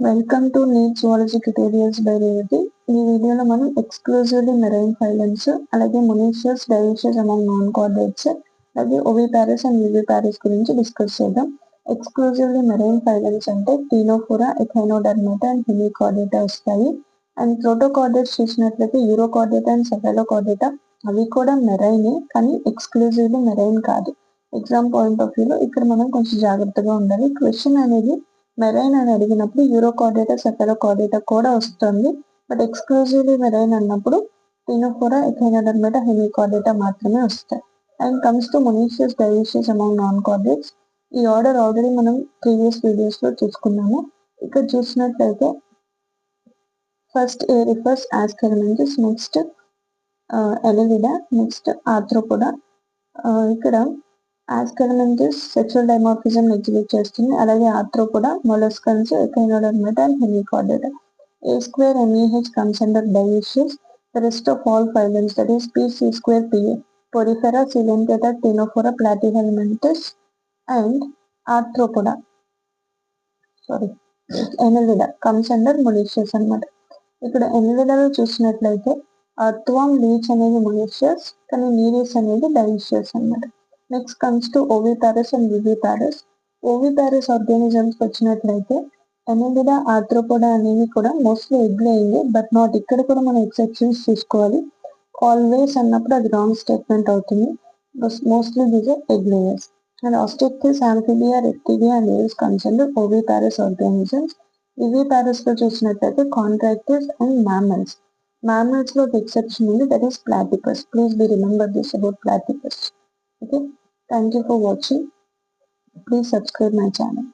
Welcome to NEET zoology tutorials by Revathi. ఈ వీడియోలో మనం ఎక్స్క్లూజివ్లీ మెరైన్ ఫైలమ్స్, అలాగే monoecious, dioecious among non chordates, అలాగే ఓవిపారిస్ అండ్ వివిపారిస్ గురించి డిస్కస్ చేద్దాం. ఎక్స్క్లూజివ్లీ మెరైన్ ఫైలమ్స్ అంటే టీనోఫోరా, ఎఖైనోడర్మేటా అండ్ హెమికార్డేటా వస్తాయి. అండ్ ప్రోటోకార్డేట్స్ చూసినట్లయితే యూరోకార్డేటా అండ్ సెఫాలోకార్డేటా, అవి కూడా మెరైనే, కానీ ఎక్స్క్లూజివ్లీ మెరైన్ కాదు. ఎగ్జామ్ పాయింట్ ఆఫ్ వ్యూలో ఇక్కడ మనం కొంచెం జాగ్రత్తగా ఉండాలి. క్వశ్చన్ అనేది మెరైన్ అని అడిగినప్పుడు యూరోకార్డేటా, సెఫాలోకార్డేటా కూడా వస్తుంది. బట్ ఎక్స్క్లూజివ్లీ మెరైన్ అన్నప్పుడు టీనోఫోరా, ఎఖైనోడర్మేటా, హెమికార్డేటా మాత్రమే వస్తాయి. And comes to monoecious, dioecious among non chordates. ఈ ఆర్డర్ ఆల్రెడీ మనం ప్రీవియస్ వీడియోస్ లో చూసుకున్నాము. ఇక్కడ చూసినట్లయితే ఫస్ట్ ఏరిఫస్, ఆస్కెరమెంటిస్, నెక్స్ట్ ఎనెలిడా, నెక్స్ట్ ఆర్థ్రోపోడా. ఇక్కడ ఆస్కెరమెంటిస్ సెక్షువల్ డైమార్ఫిజం ఎగ్జిబిట్ చేస్తుంది, అలాగే arthropoda molluscans, echinodermata and hemichordata. A square MEH comes under dioecious. The rest of all phylums, that is P, C square, PA, Porifera, Coelentata, Ctenophora, Platyhelminthes and Arthropoda, Annelida comes under monoecious అన్నమాట. ఇక్కడ ఎనిలిడాలో చూసినట్లయితే అర్త్వామ్, Leach అనేది monoecious, కానీ నీరియస్ అనేది dioecious అన్నమాట. Next comes to oviparous and viviparous. Oviparous organisms వచ్చినట్లయితే annelida, arthropoda అనేవి కూడా mostly egg laying, but not. ఇక్కడ కూడా మనం ఎక్సెప్షన్స్ చూసుకోవాలి. ఆల్వేస్ అన్నప్పుడు అది రాంగ్ స్టేట్మెంట్ అవుతుంది. Mostly these are egg layers. And Osteichthyes, amphibia, reptilia and aves comes under oviparous organisms. Viviparous లో చూసినట్లయితే కాంట్రాక్టిస్ అండ్ mammals. Mammals లో ఒక ఎక్సెప్షన్ ఉంది, that is platypus. Please be remember this about platypus. Okay, thank you for watching. Please subscribe my channel.